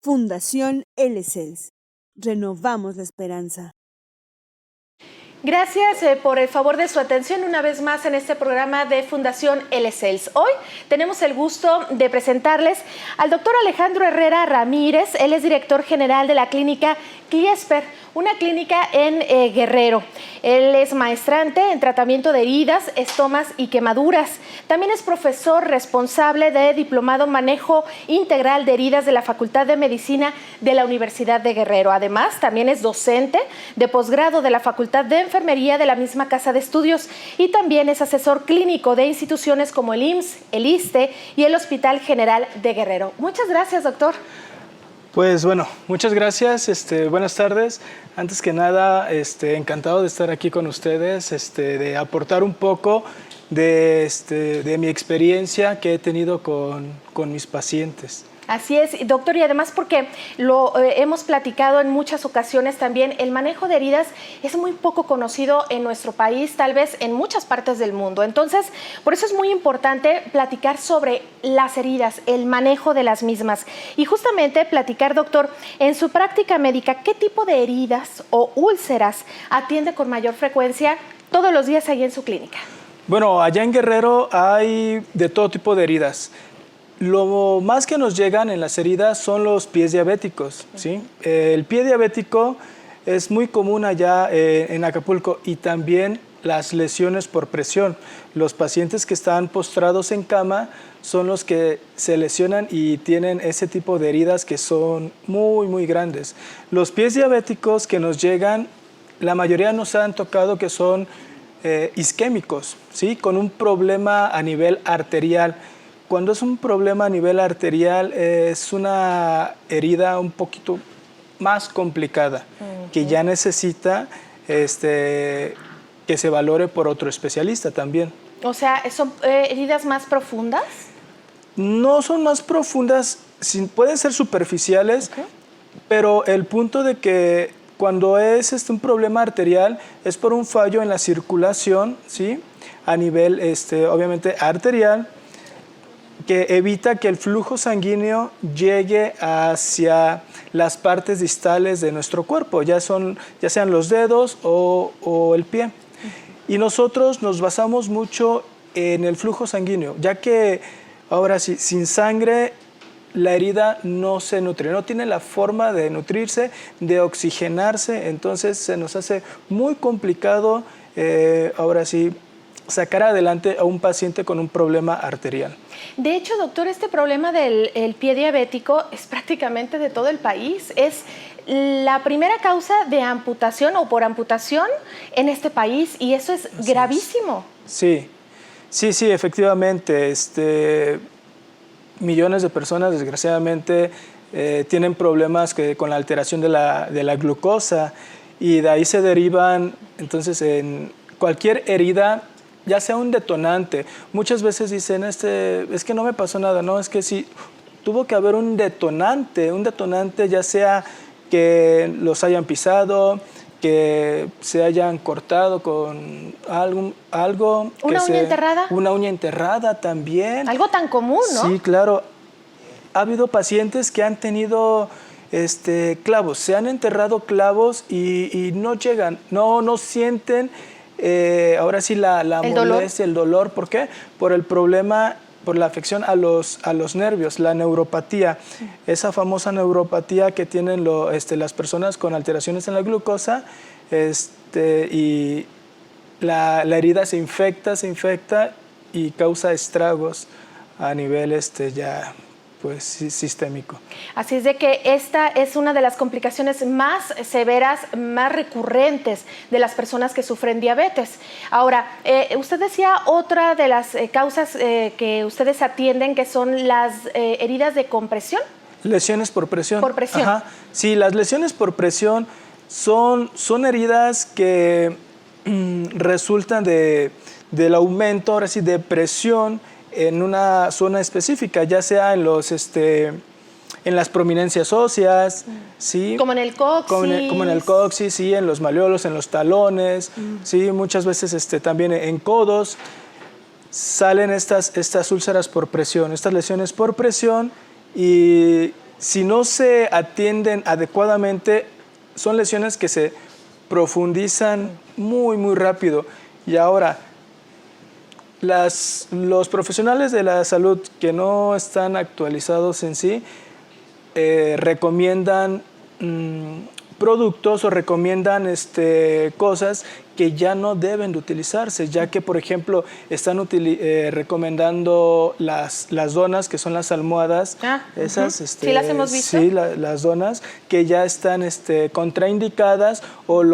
Fundación L-Cells. Renovamos la esperanza. Gracias por el favor de su atención una vez más en este programa de Fundación L-Cells. Hoy tenemos el gusto de presentarles al doctor Alejandro Herrera Ramírez. Él es director general de la clínica Cliesper, una clínica en Guerrero. Él es maestrante en tratamiento de heridas, estomas y quemaduras. También es profesor responsable de diplomado en manejo integral de heridas de la Facultad de Medicina de la Universidad de Guerrero. Además, también es docente de posgrado de la Facultad de Enfermería de la misma Casa de Estudios y también es asesor clínico de instituciones como el IMSS, el ISSSTE y el Hospital General de Guerrero. Muchas gracias, doctor. Pues bueno, muchas gracias, buenas tardes. Antes que nada, encantado de estar aquí con ustedes, de aportar un poco de mi experiencia que he tenido con mis pacientes. Así es, doctor, y además porque lo hemos platicado en muchas ocasiones también, el manejo de heridas es muy poco conocido en nuestro país, tal vez en muchas partes del mundo. Entonces, por eso es muy importante platicar sobre las heridas, el manejo de las mismas. Y justamente platicar, doctor, en su práctica médica, ¿qué tipo de heridas o úlceras atiende con mayor frecuencia todos los días ahí en su clínica? Bueno, allá en Guerrero hay de todo tipo de heridas. Lo más que nos llegan en las heridas son los pies diabéticos, ¿sí? El pie diabético es muy común allá en Acapulco y también las lesiones por presión. Los pacientes que están postrados en cama son los que se lesionan y tienen ese tipo de heridas que son muy, muy grandes. Los pies diabéticos que nos llegan, la mayoría nos han tocado que son isquémicos, ¿sí? Con un problema a nivel arterial. Cuando es un problema a nivel arterial, es una herida un poquito más complicada, que ya necesita que se valore por otro especialista también. O sea, ¿son heridas más profundas? No son más profundas, pueden ser superficiales, pero el punto de que cuando es un problema arterial es por un fallo en la circulación, ¿sí? A nivel, obviamente, arterial, que evita que el flujo sanguíneo llegue hacia las partes distales de nuestro cuerpo, ya sean los dedos o el pie. Y nosotros nos basamos mucho en el flujo sanguíneo, ya que ahora sí, sin sangre la herida no se nutre, no tiene la forma de nutrirse, de oxigenarse, entonces se nos hace muy complicado, ahora sí, sacar adelante a un paciente con un problema arterial. De hecho, doctor, este problema del pie diabético es prácticamente de todo el país. Es la primera causa de amputación o por amputación en este país y eso es gravísimo. Sí, efectivamente. Millones de personas, desgraciadamente, tienen problemas con la alteración de la glucosa y de ahí se derivan, entonces, en cualquier herida, ya sea un detonante. Muchas veces dicen, es que no me pasó nada, no, es que sí, tuvo que haber un detonante ya sea que los hayan pisado, que se hayan cortado con algo. ¿Una uña enterrada? Una uña enterrada también. Algo tan común, ¿no? Sí, claro. Ha habido pacientes que han tenido clavos, se han enterrado clavos y no llegan, no sienten ahora sí la molestia, el dolor. ¿Por qué? Por el problema, por la afección a los nervios, la neuropatía. Esa famosa neuropatía que tienen las personas con alteraciones en la glucosa y la herida se infecta y causa estragos a nivel ya pues sistémico. Así es de que esta es una de las complicaciones más severas, más recurrentes de las personas que sufren diabetes. Ahora, usted decía otra de las causas que ustedes atienden, que son las heridas de compresión. Lesiones por presión. Por presión. Ajá. Sí, las lesiones por presión son heridas que resultan del aumento, ahora sí, de presión en una zona específica, ya sea en las prominencias óseas, ¿sí? Como en el coxis. Como en el coxis, sí, en los malleolos, en los talones, sí, muchas veces también en codos. Salen estas úlceras por presión, estas lesiones por presión y si no se atienden adecuadamente, son lesiones que se profundizan muy, muy rápido. Y ahora, los profesionales de la salud que no están actualizados en sí, recomiendan productos o recomiendan cosas que ya no deben de utilizarse, ya que, por ejemplo, están recomendando las donas, que son las almohadas, esas, sí las hemos visto. Sí, las donas, que ya están contraindicadas, o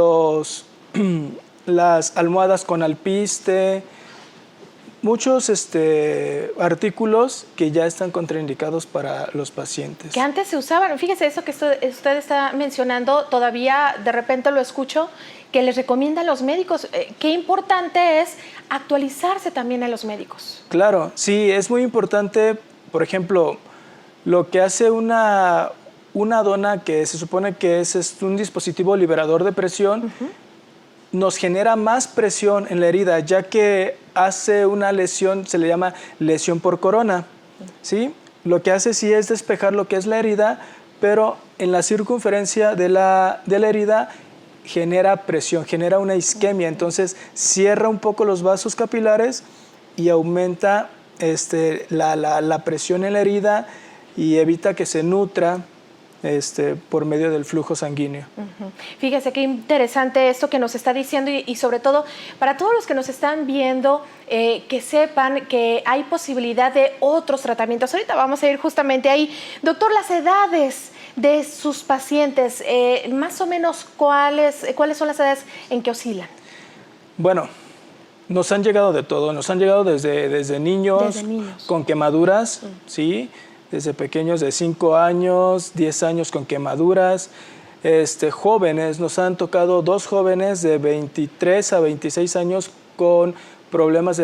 las almohadas con alpiste, muchos artículos que ya están contraindicados para los pacientes. Que antes se usaban, fíjese eso que usted está mencionando, todavía de repente lo escucho, que les recomiendan los médicos. Qué importante es actualizarse también a los médicos. Claro, sí, es muy importante, por ejemplo, lo que hace una dona, que se supone que es un dispositivo liberador de presión, nos genera más presión en la herida, ya que hace una lesión, se le llama lesión por corona, ¿sí? Lo que hace sí es despejar lo que es la herida, pero en la circunferencia de la herida genera presión, genera una isquemia, entonces cierra un poco los vasos capilares y aumenta la presión en la herida y evita que se nutra por medio del flujo sanguíneo. Fíjese qué interesante esto que nos está diciendo y sobre todo para todos los que nos están viendo, que sepan que hay posibilidad de otros tratamientos. Ahorita vamos a ir justamente ahí. Doctor, las edades de sus pacientes, más o menos ¿cuáles son las edades en que oscilan? Bueno, nos han llegado de todo, nos han llegado desde niños con quemaduras, ¿sí? Desde pequeños de 5 años, 10 años con quemaduras, jóvenes, nos han tocado 2 jóvenes de 23 a 26 años con problemas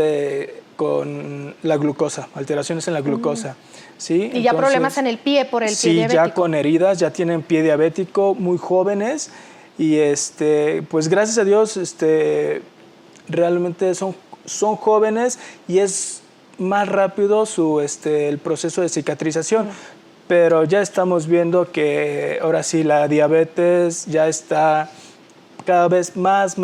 con la glucosa, alteraciones en la glucosa. ¿Sí? Y entonces, ya problemas en el pie por el pie diabético. Sí, ya con heridas, ya tienen pie diabético, muy jóvenes, y pues gracias a Dios realmente son jóvenes y es más rápido el proceso de cicatrización. Pero ya estamos viendo que ahora sí la diabetes ya está cada vez más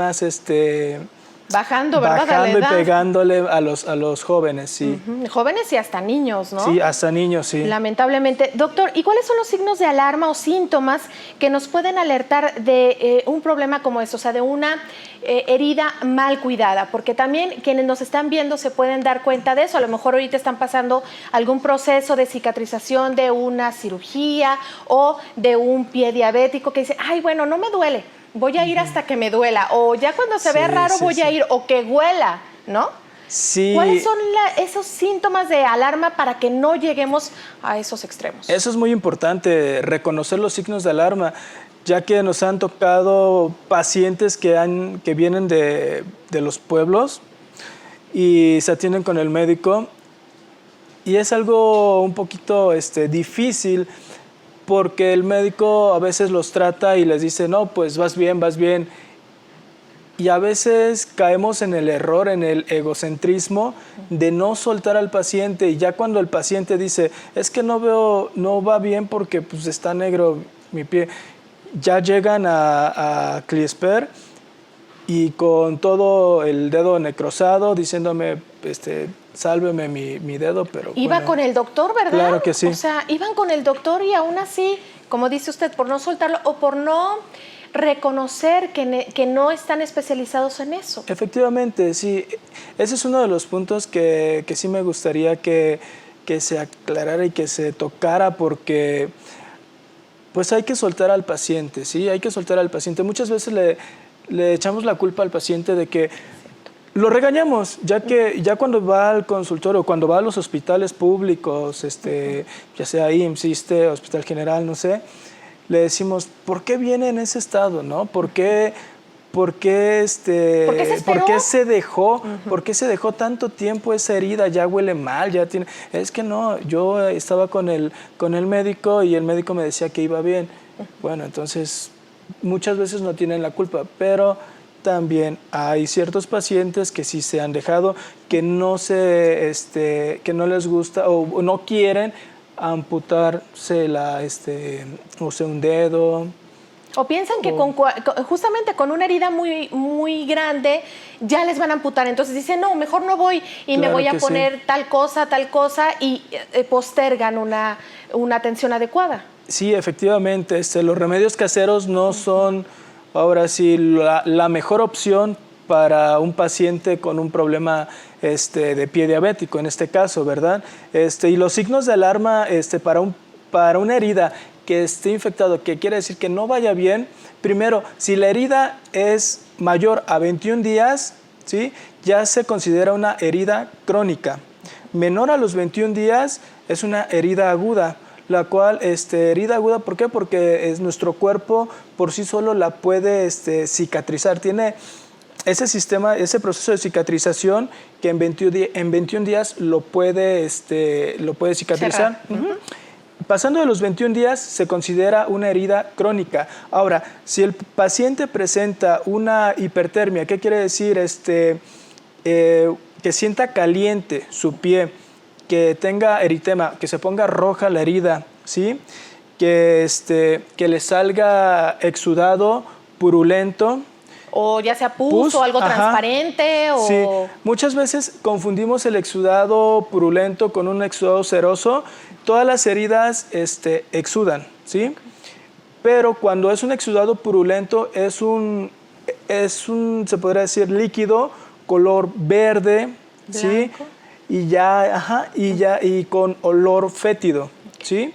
bajando, ¿verdad? Bajando y pegándole a los jóvenes, sí. Jóvenes y hasta niños, ¿no? Sí, hasta niños, sí. Lamentablemente. Doctor, ¿y cuáles son los signos de alarma o síntomas que nos pueden alertar de un problema como esto? O sea, de una herida mal cuidada, porque también quienes nos están viendo se pueden dar cuenta de eso. A lo mejor ahorita están pasando algún proceso de cicatrización de una cirugía o de un pie diabético que dice, ay, bueno, no me duele, voy a ir hasta que me duela, o ya cuando se vea raro voy a ir, o que huela, ¿no? Sí. ¿Cuáles son esos síntomas de alarma para que no lleguemos a esos extremos? Eso es muy importante, reconocer los signos de alarma, ya que nos han tocado pacientes que vienen de los pueblos y se atienden con el médico, y es algo un poquito difícil, porque el médico a veces los trata y les dice, no, pues vas bien. Y a veces caemos en el error, en el egocentrismo de no soltar al paciente. Y ya cuando el paciente dice, es que no va bien porque pues está negro mi pie, ya llegan a Cliesper y con todo el dedo necrosado diciéndome, sálveme mi dedo, pero iba con el doctor, ¿verdad? Claro que sí. O sea, iban con el doctor y aún así, como dice usted, por no soltarlo o por no reconocer que no están especializados en eso. Efectivamente, sí. Ese es uno de los puntos que sí me gustaría que se aclarara y que se tocara, porque pues hay que soltar al paciente, ¿sí? Hay que soltar al paciente. Muchas veces le echamos la culpa al paciente de que lo regañamos, ya cuando va al consultorio, cuando va a los hospitales públicos, ya sea IMSS, ISSSTE, Hospital General, no sé, le decimos, ¿por qué viene en ese estado, no? ¿Por qué se dejó? ¿Por qué se dejó tanto tiempo esa herida? Ya huele mal, ya tiene. Es que no, yo estaba con el médico y el médico me decía que iba bien. Bueno, entonces muchas veces no tienen la culpa, pero también hay ciertos pacientes que sí se han dejado, que no les gusta o no quieren amputarse o sea, un dedo. O piensan que justamente con una herida muy, muy grande ya les van a amputar. Entonces dicen, no, mejor no voy y me voy a poner tal cosa, y postergan una atención adecuada. Sí, efectivamente. Los remedios caseros no son, ahora sí, la mejor opción para un paciente con un problema de pie diabético, en este caso, ¿verdad? Y los signos de alarma para una herida que esté infectado, que quiere decir que no vaya bien, primero, si la herida es mayor a 21 días, ¿sí?, ya se considera una herida crónica. Menor a los 21 días es una herida aguda, la cual, herida aguda, ¿por qué? Porque nuestro cuerpo por sí solo la puede cicatrizar. Tiene ese sistema, ese proceso de cicatrización que en 21 días lo puede cicatrizar. Pasando de los 21 días se considera una herida crónica. Ahora, si el paciente presenta una hipertermia, ¿qué quiere decir? Que sienta caliente su pie, que tenga eritema, que se ponga roja la herida, ¿sí?, que le salga exudado purulento. O ya sea pus o algo transparente. O... Sí, muchas veces confundimos el exudado purulento con un exudado seroso. Todas las heridas exudan, ¿sí? Pero cuando es un exudado purulento es un se podría decir, líquido, color verde, ¿sí? Y con olor fétido, ¿sí?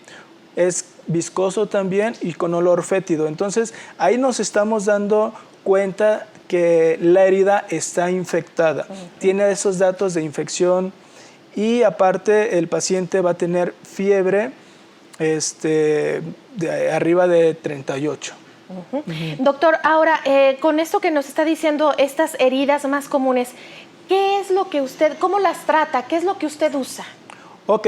Es viscoso también y con olor fétido. Entonces, ahí nos estamos dando cuenta que la herida está infectada. Tiene esos datos de infección y aparte el paciente va a tener fiebre de arriba de 38. Doctor, ahora, con esto que nos está diciendo, estas heridas más comunes, ¿qué es lo que cómo las trata? ¿Qué es lo que usted usa? Ok,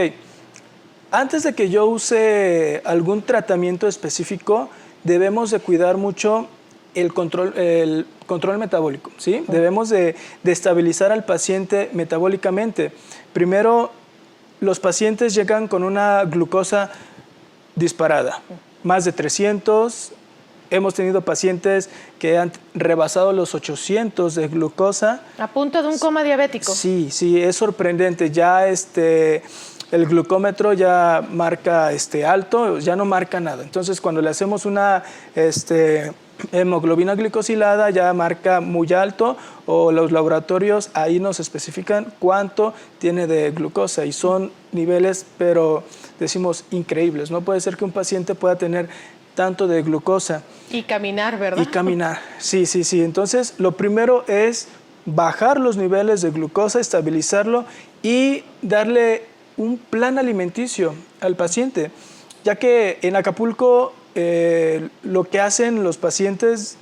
antes de que yo use algún tratamiento específico, debemos de cuidar mucho el control metabólico, ¿sí? Debemos de estabilizar al paciente metabólicamente. Primero, los pacientes llegan con una glucosa disparada, más de 300. Hemos tenido pacientes que han rebasado los 800 de glucosa. A punto de un coma diabético. Sí, es sorprendente. Ya el glucómetro ya marca alto, ya no marca nada. Entonces, cuando le hacemos una hemoglobina glicosilada, ya marca muy alto, o los laboratorios ahí nos especifican cuánto tiene de glucosa y son niveles, pero decimos, increíbles. No puede ser que un paciente pueda tener tanto de glucosa. Y caminar, ¿verdad? Y caminar, sí. Entonces, lo primero es bajar los niveles de glucosa, estabilizarlo y darle un plan alimenticio al paciente, ya que en Acapulco lo que hacen los pacientes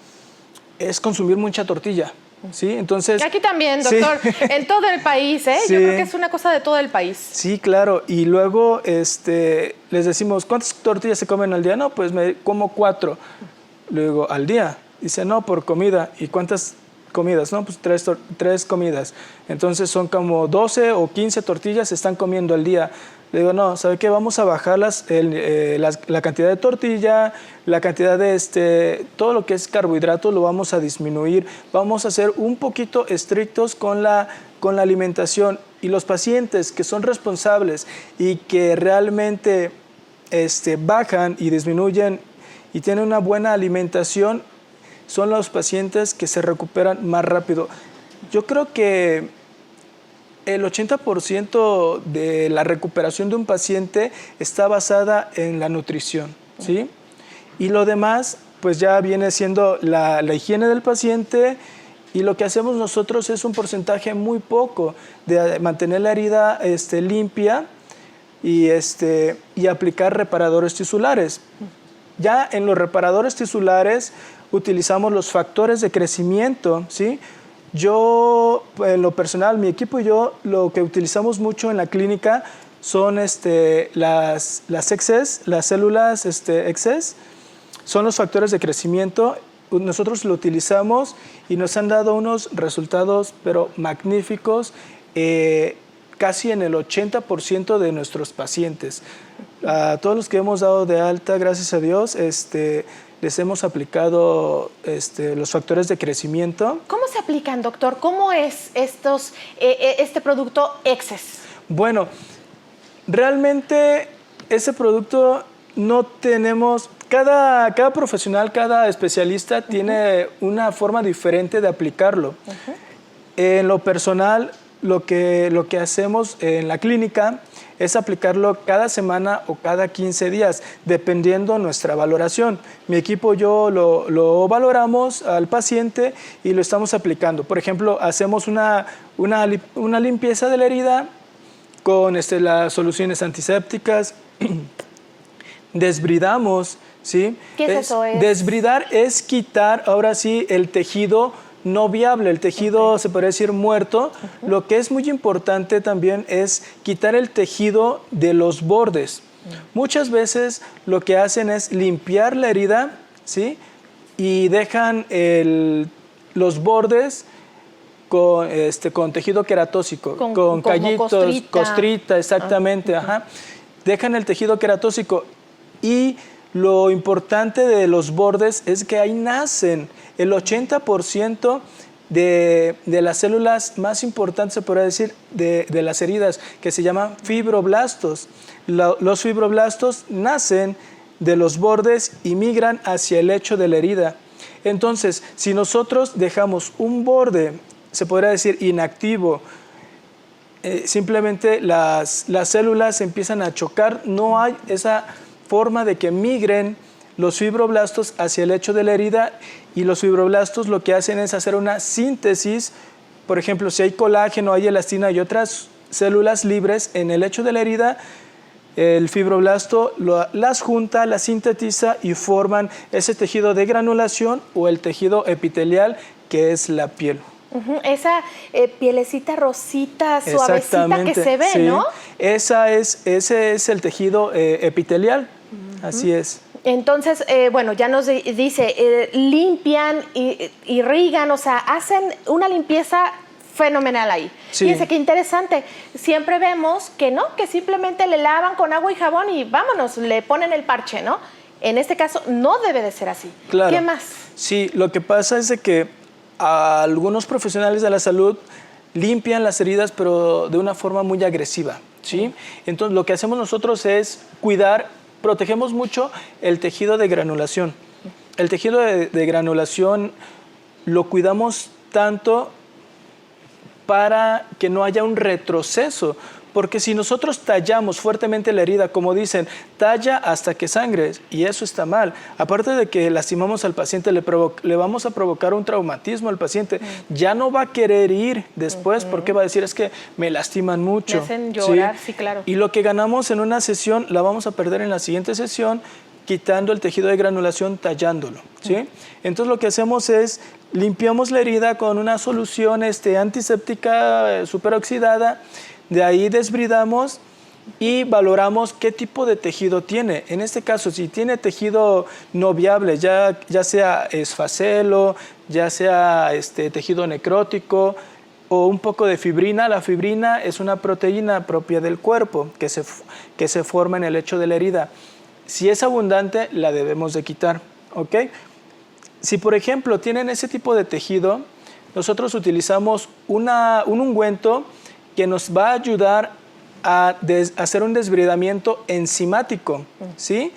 es consumir mucha tortilla, ¿sí? Entonces, y aquí también, doctor, sí. En todo el país, ¿eh? Sí. Yo creo que es una cosa de todo el país. Sí, claro, y luego les decimos, ¿cuántas tortillas se comen al día? No, pues me como 4. Luego, ¿al día? Dice, no, por comida. ¿Y cuántas comidas? No, pues 3 comidas. Entonces son como 12 o 15 tortillas se están comiendo al día. Le digo, no, ¿sabe qué? Vamos a bajar la cantidad de tortilla, la cantidad de todo lo que es carbohidratos lo vamos a disminuir. Vamos a ser un poquito estrictos con la alimentación. Y los pacientes que son responsables y que realmente bajan y disminuyen y tienen una buena alimentación, son los pacientes que se recuperan más rápido. Yo creo que el 80% de la recuperación de un paciente está basada en la nutrición, ¿sí? Y lo demás, pues ya viene siendo la higiene del paciente, y lo que hacemos nosotros es un porcentaje muy poco de mantener la herida limpia y aplicar reparadores tisulares. Ya en los reparadores tisulares utilizamos los factores de crecimiento, ¿sí? Yo, en lo personal, mi equipo y yo, lo que utilizamos mucho en la clínica son las excess, las células excess, son los factores de crecimiento. Nosotros lo utilizamos y nos han dado unos resultados, pero magníficos, casi en el 80% de nuestros pacientes. A todos los que hemos dado de alta, gracias a Dios, les hemos aplicado los factores de crecimiento. ¿Cómo se aplican, doctor? ¿Cómo es este producto Excess? Bueno, realmente ese producto no tenemos... Cada profesional, cada especialista tiene una forma diferente de aplicarlo. En lo personal, lo que hacemos en la clínica es aplicarlo cada semana o cada 15 días, dependiendo nuestra valoración. Mi equipo y yo lo valoramos al paciente y lo estamos aplicando. Por ejemplo, hacemos una limpieza de la herida con las soluciones antisépticas, desbridamos, ¿sí? ¿Qué es eso? Desbridar es quitar, ahora sí, el tejido no viable, el tejido se podría decir muerto. Lo que es muy importante también es quitar el tejido de los bordes. Muchas veces lo que hacen es limpiar la herida, ¿sí? Y dejan los bordes con tejido queratóxico, con callitos, costrita, exactamente, ajá. Dejan el tejido queratóxico y lo importante de los bordes es que ahí nacen el 80% de las células más importantes, se podría decir, de las heridas, que se llaman fibroblastos. Los fibroblastos nacen de los bordes y migran hacia el lecho de la herida. Entonces, si nosotros dejamos un borde, se podría decir, inactivo, simplemente las células empiezan a chocar, no hay esa forma de que migren los fibroblastos hacia el lecho de la herida, y los fibroblastos lo que hacen es hacer una síntesis. Por ejemplo, si hay colágeno, hay elastina y otras células libres en el lecho de la herida, el fibroblasto las junta, las sintetiza y forman ese tejido de granulación o el tejido epitelial, que es la piel. Esa pielecita rosita, suavecita que se ve, sí. ¿no? Ese es el tejido epitelial, así es. Entonces, bueno, ya nos dice, limpian, irrigan, o sea, hacen una limpieza fenomenal ahí. Sí. Fíjense qué interesante. Siempre vemos que no, que simplemente le lavan con agua y jabón y vámonos, le ponen el parche, ¿no? En este caso no debe de ser así. Claro. ¿Qué más? Sí, lo que pasa es de que algunos profesionales de la salud limpian las heridas, pero de una forma muy agresiva, ¿sí? Entonces, lo que hacemos nosotros es protegemos mucho el tejido de granulación. El tejido de granulación lo cuidamos tanto para que no haya un retroceso, porque si nosotros tallamos fuertemente la herida, como dicen, talla hasta que sangre, y eso está mal. Aparte de que lastimamos al paciente, le vamos a provocar un traumatismo al paciente. Ya no va a querer ir después, porque va a decir, es que me lastiman mucho. Me hacen llorar, sí, claro. Y lo que ganamos en una sesión, la vamos a perder en la siguiente sesión, quitando el tejido de granulación, tallándolo, ¿sí? Entonces, lo que hacemos es, limpiamos la herida con una solución antiséptica superoxidada. De ahí desbridamos y valoramos qué tipo de tejido tiene. En este caso, si tiene tejido no viable, ya sea esfacelo, ya sea tejido necrótico o un poco de fibrina. La fibrina es una proteína propia del cuerpo que se forma en el lecho de la herida. Si es abundante, la debemos de quitar, ¿ok? Si, por ejemplo, tienen ese tipo de tejido, nosotros utilizamos un ungüento que nos va a ayudar a hacer un desbridamiento enzimático, ¿sí?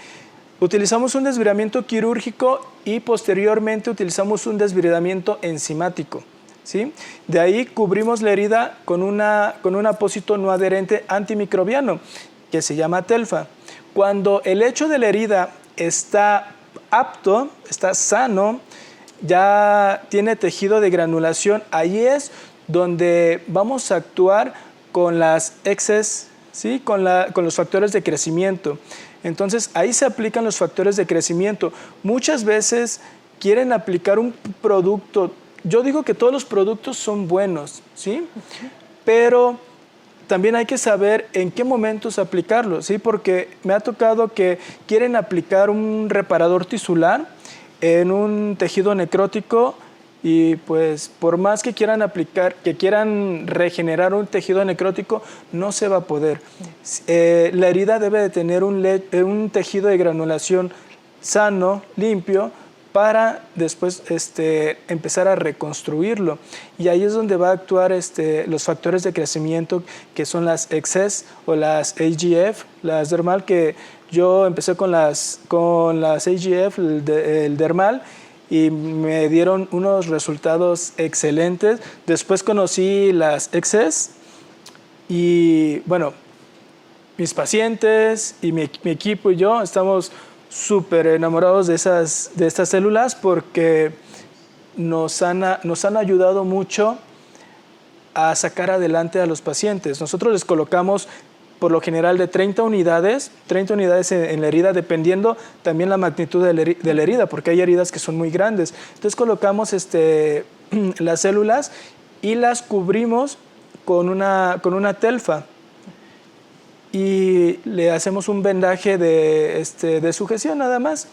Utilizamos un desbridamiento quirúrgico y posteriormente utilizamos un desbridamiento enzimático, ¿sí? De ahí cubrimos la herida con un apósito no adherente antimicrobiano que se llama Telfa. Cuando el lecho de la herida está apto, está sano, ya tiene tejido de granulación, ahí es donde vamos a actuar con las Excess, ¿sí? Con los factores de crecimiento. Entonces, ahí se aplican los factores de crecimiento. Muchas veces quieren aplicar un producto. Yo digo que todos los productos son buenos, ¿sí? Pero también hay que saber en qué momentos aplicarlos, ¿sí? Porque me ha tocado que quieren aplicar un reparador tisular en un tejido necrótico y pues por más que quieran aplicar, que quieran regenerar un tejido necrótico, no se va a poder. La herida debe de tener un tejido de granulación sano, limpio, para después empezar a reconstruirlo. Y ahí es donde va a actuar los factores de crecimiento, que son las XS o las AGF, las dermal, que yo empecé con las AGF, el dermal, y me dieron unos resultados excelentes. Después conocí las XS y bueno, mis pacientes y mi equipo y yo estamos súper enamorados de estas células porque nos han ayudado mucho a sacar adelante a los pacientes. Nosotros les colocamos por lo general de 30 unidades en la herida, dependiendo también la magnitud de la herida, porque hay heridas que son muy grandes. Entonces colocamos las células y las cubrimos con una telfa y le hacemos un vendaje de sujeción nada más,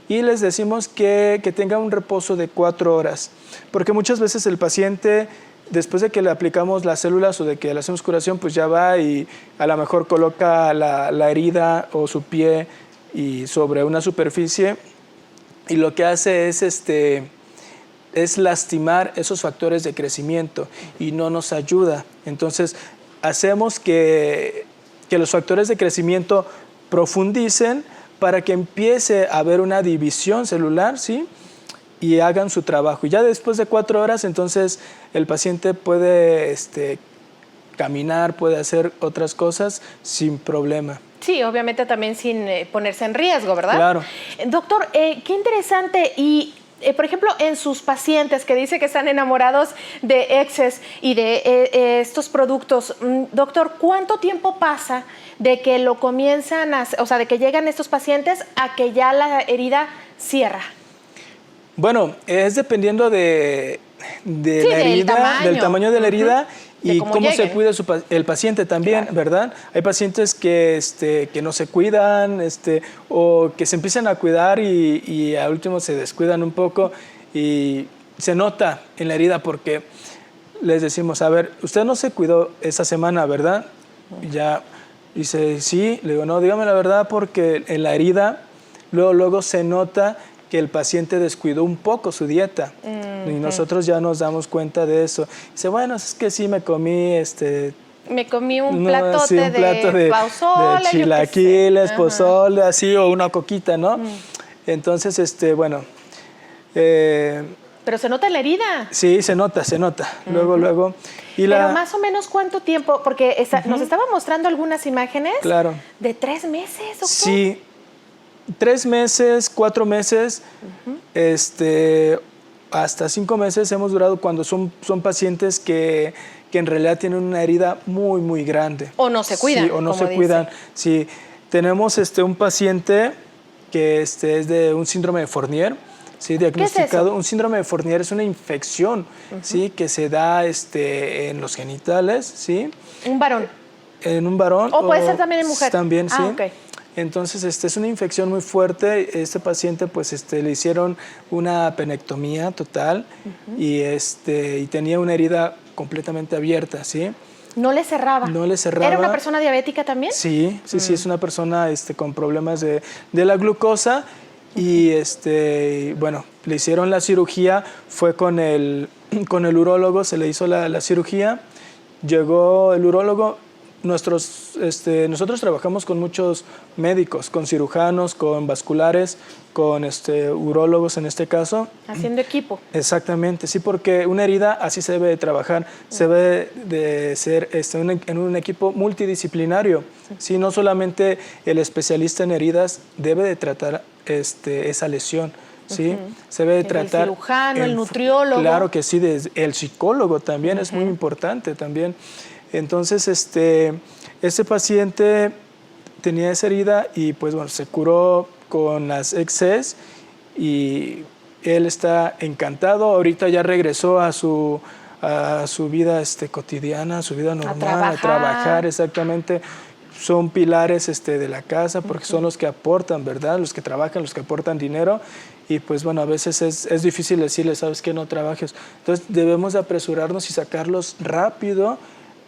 y les decimos que tenga un reposo de 4 horas, porque muchas veces el paciente, después de que le aplicamos las células o de que le hacemos curación, pues ya va y a lo mejor coloca la herida o su pie y sobre una superficie, y lo que hace es lastimar esos factores de crecimiento y no nos ayuda. Entonces hacemos que los factores de crecimiento profundicen para que empiece a haber una división celular, ¿sí? Y hagan su trabajo. Y ya después de 4 horas, entonces el paciente puede caminar, puede hacer otras cosas sin problema. Sí, obviamente también sin ponerse en riesgo, ¿verdad? Claro. Doctor, qué interesante. Y, por ejemplo, en sus pacientes que dice que están enamorados de Exes y de estos productos, doctor, ¿cuánto tiempo pasa de que lo comienzan de que llegan estos pacientes a que ya la herida cierra? Bueno, es dependiendo de la herida, del tamaño de la herida y cómo se cuida el paciente también, claro, ¿verdad? Hay pacientes que no se cuidan o que se empiezan a cuidar y al último se descuidan un poco y se nota en la herida porque les decimos, a ver, usted no se cuidó esa semana, ¿verdad? Y ya dice, sí, le digo, no, dígame la verdad porque en la herida luego se nota que el paciente descuidó un poco su dieta y nosotros ya nos damos cuenta de eso. Dice, bueno, es que sí me comí me comí un platote de pozole, de chilaquiles, pozole, así, o una coquita, ¿no? Entonces, bueno. Pero se nota en la herida. Sí, se nota. Luego. Pero más o menos ¿cuánto tiempo? Porque nos estaba mostrando algunas imágenes. Claro. De 3 meses, doctor. Sí. 3 meses, 4 meses, hasta 5 meses hemos durado cuando son pacientes que en realidad tienen una herida muy, muy grande. O no se cuidan. Sí, o no se cuidan. Sí, tenemos un paciente que es de un síndrome de Fournier, ¿sí? Diagnosticado. ¿Qué es eso? Un síndrome de Fournier es una infección, ¿sí? Que se da en los genitales, ¿sí? ¿Un varón? En un varón. ¿O puede ser también en mujer? También, sí. Okay. Entonces, es una infección muy fuerte. Este paciente, pues, le hicieron una penectomía total y tenía una herida completamente abierta, ¿sí? ¿No le cerraba? No le cerraba. ¿Era una persona diabética también? Sí, es una persona con problemas de la glucosa y, bueno, le hicieron la cirugía, fue con el urólogo, se le hizo la cirugía, llegó el urólogo. Nosotros trabajamos con muchos médicos, con cirujanos, con vasculares, con urólogos en este caso. Haciendo equipo. Exactamente, sí, porque una herida así se debe de trabajar, se debe de ser en un equipo multidisciplinario. Sí, no solamente el especialista en heridas debe de tratar esa lesión. ¿Sí? Se debe de tratar el cirujano, el nutriólogo. Claro que sí, el psicólogo también es muy importante también. Entonces, este paciente tenía esa herida y pues bueno, se curó con las XS y él está encantado. Ahorita ya regresó a su vida cotidiana, a su vida normal, a trabajar exactamente son pilares de la casa porque son los que aportan, ¿verdad? Los que trabajan, los que aportan dinero. Y pues bueno, a veces es difícil decirles, ¿sabes qué? No trabajes. Entonces debemos de apresurarnos y sacarlos rápido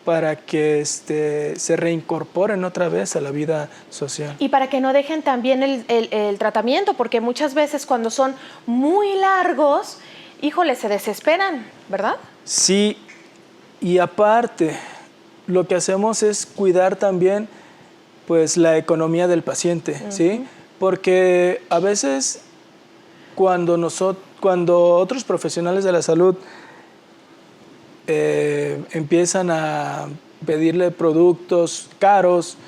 para que se reincorporen otra vez a la vida social. Y para que no dejen también el tratamiento, porque muchas veces cuando son muy largos, híjole, se desesperan, ¿verdad? Sí, y aparte, lo que hacemos es cuidar también pues, la economía del paciente, ¿sí? Porque a veces cuando otros profesionales de la salud empiezan a pedirle productos caros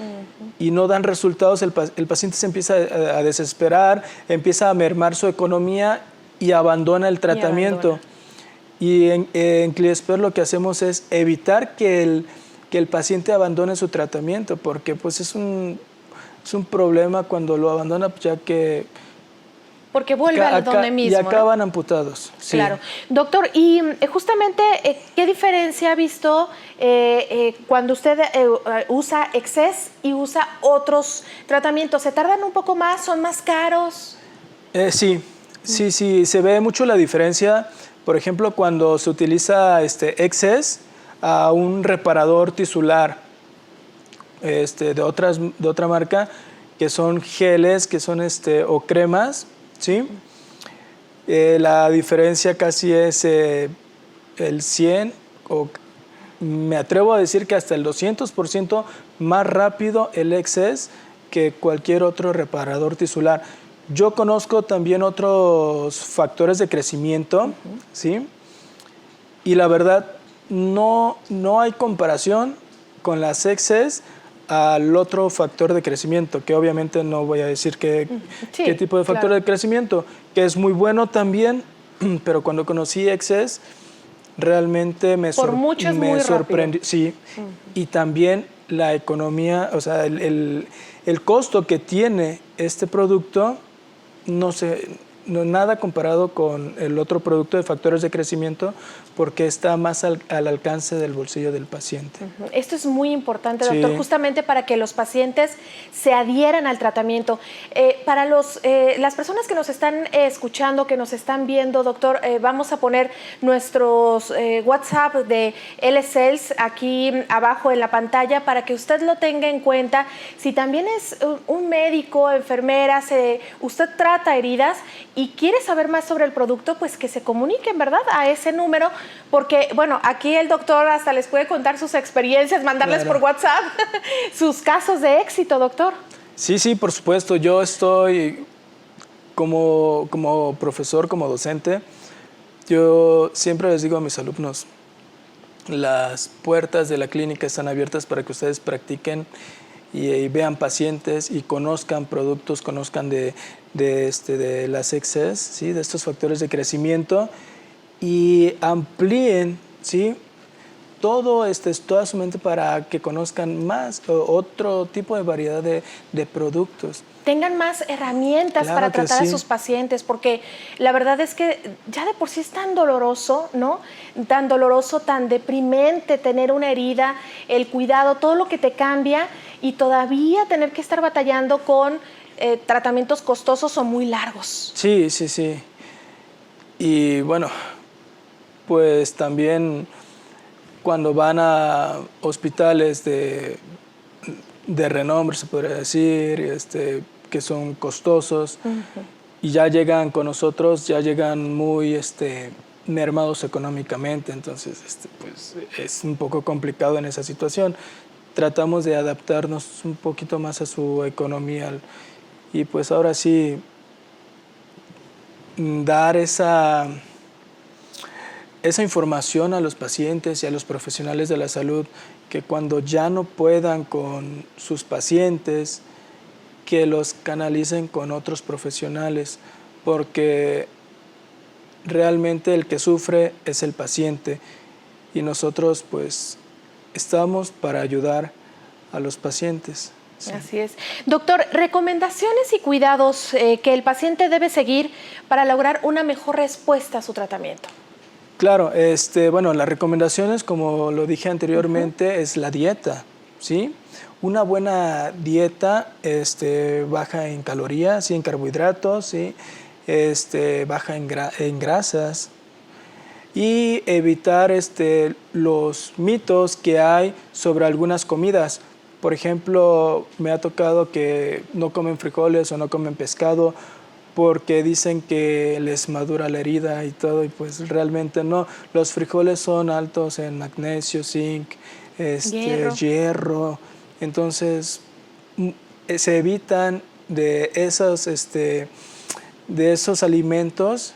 y no dan resultados, el paciente se empieza a desesperar, empieza a mermar su economía y abandona el tratamiento. Y en CLIESPER lo que hacemos es evitar que el paciente abandone su tratamiento, porque pues es un problema cuando lo abandona, ya que porque vuelve al donde mismo. Y acaban amputados. Sí. Claro. Doctor, y justamente, ¿qué diferencia ha visto cuando usted usa Excess y usa otros tratamientos? ¿Se tardan un poco más? ¿Son más caros? Sí, se ve mucho la diferencia. Por ejemplo, cuando se utiliza Excess a un reparador tisular de otra marca, que son geles, que son o cremas, ¿sí? La diferencia casi es el 100, o me atrevo a decir que hasta el 200% más rápido el Excess que cualquier otro reparador tisular. Yo conozco también otros factores de crecimiento, ¿sí? Y la verdad, no hay comparación con las Excess al otro factor de crecimiento, que obviamente no voy a decir qué tipo de factor de crecimiento, que es muy bueno también, pero cuando conocí Excess, realmente me sorprendió. Sí, y también la economía, o sea, el costo que tiene este producto, nada comparado con el otro producto de factores de crecimiento, porque está más al alcance del bolsillo del paciente. Esto es muy importante, doctor, justamente para que los pacientes se adhieran al tratamiento. Para las personas que nos están escuchando, que nos están viendo, doctor, vamos a poner nuestros WhatsApp de LSales aquí abajo en la pantalla para que usted lo tenga en cuenta. Si también es un médico, enfermera, usted trata heridas y quiere saber más sobre el producto, pues que se comuniquen, ¿verdad?, a ese número, porque, bueno, aquí el doctor hasta les puede contar sus experiencias, mandarles por WhatsApp sus casos de éxito, doctor. Sí, por supuesto. Yo estoy como profesor, como docente, yo siempre les digo a mis alumnos, las puertas de la clínica están abiertas para que ustedes practiquen y vean pacientes y conozcan productos, conozcan de las Excess, ¿sí?, de estos factores de crecimiento, y amplíen, ¿sí?, toda su mente para que conozcan más otro tipo de variedad de productos. Tengan más herramientas para tratar a sus pacientes, porque la verdad es que ya de por sí es tan doloroso, ¿no? Tan doloroso, tan deprimente tener una herida, el cuidado, todo lo que te cambia, y todavía tener que estar batallando con tratamientos costosos o muy largos. Sí. Y bueno, pues también cuando van a hospitales de renombre, se podría decir, que son costosos, y ya llegan con nosotros, ya llegan muy mermados económicamente, entonces pues es un poco complicado en esa situación. Tratamos de adaptarnos un poquito más a su economía y pues ahora sí dar esa información a los pacientes y a los profesionales de la salud, que cuando ya no puedan con sus pacientes, que los canalicen con otros profesionales, porque realmente el que sufre es el paciente y nosotros pues estamos para ayudar a los pacientes. Sí. Así es. Doctor, recomendaciones y cuidados que el paciente debe seguir para lograr una mejor respuesta a su tratamiento. Claro, bueno, las recomendaciones, como lo dije anteriormente, es la dieta, ¿sí? Una buena dieta baja en calorías y en carbohidratos, ¿sí? Baja en grasas. Y evitar los mitos que hay sobre algunas comidas. Por ejemplo, me ha tocado que no comen frijoles o no comen pescado porque dicen que les madura la herida y todo, y pues realmente no. Los frijoles son altos en magnesio, zinc, hierro. Entonces, se evitan de esos alimentos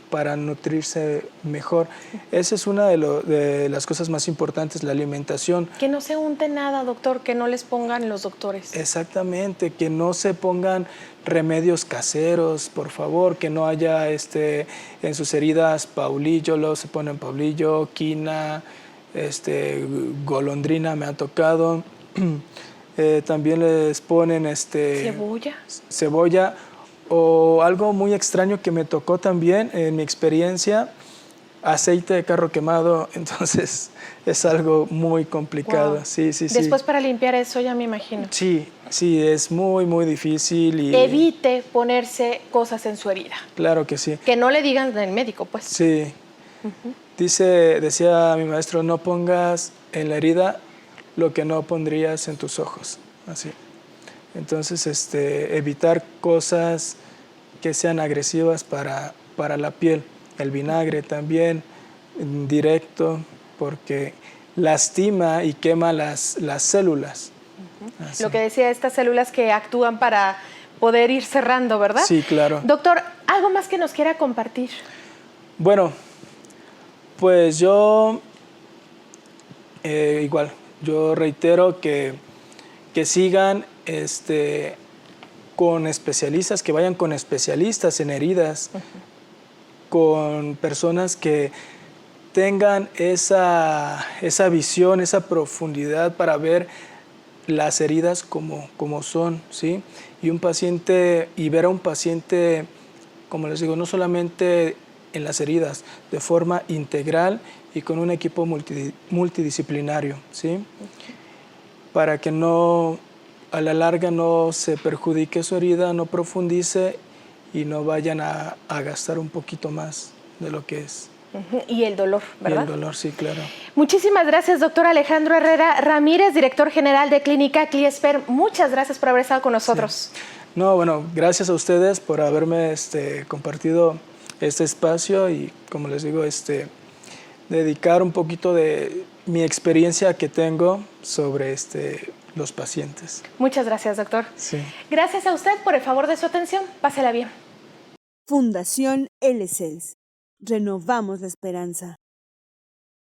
para nutrirse mejor. Esa es una de las cosas más importantes, la alimentación. Que no se unte nada, doctor, que no les pongan los doctores. Exactamente, que no se pongan remedios caseros, por favor, que no haya en sus heridas paulillo, luego se ponen paulillo, quina, golondrina me ha tocado. También les ponen cebolla. O algo muy extraño que me tocó también en mi experiencia, aceite de carro quemado, entonces es algo muy complicado. Wow. Sí. Después para limpiar eso ya me imagino. Sí, es muy, muy difícil. Y evite ponerse cosas en su herida. Claro que sí. Que no le digan del médico, pues. Sí. Decía mi maestro, no pongas en la herida lo que no pondrías en tus ojos, así. Entonces, evitar cosas que sean agresivas para la piel. El vinagre también, directo, porque lastima y quema las células. Lo que decía, estas células que actúan para poder ir cerrando, ¿verdad? Sí, claro. Doctor, ¿algo más que nos quiera compartir? Bueno, pues yo, igual, yo reitero que sigan con especialistas, que vayan con especialistas en heridas, con personas que tengan esa visión, esa profundidad para ver las heridas como son, ¿sí? Y ver a un paciente, como les digo, no solamente en las heridas, de forma integral y con un equipo multidisciplinario, ¿sí? Para que no, a la larga no se perjudique su herida, no profundice y no vayan a gastar un poquito más de lo que es. Y el dolor, ¿verdad? Y el dolor, sí, claro. Muchísimas gracias, doctor Alejandro Herrera Ramírez, director general de Clínica CLIESPER. Muchas gracias por haber estado con nosotros. Sí. No, bueno, gracias a ustedes por haberme compartido este espacio y, como les digo, dedicar un poquito de mi experiencia que tengo sobre los pacientes. Muchas gracias, doctor. Sí. Gracias a usted por el favor de su atención. Pásela bien. Fundación ELECELS. Renovamos la esperanza.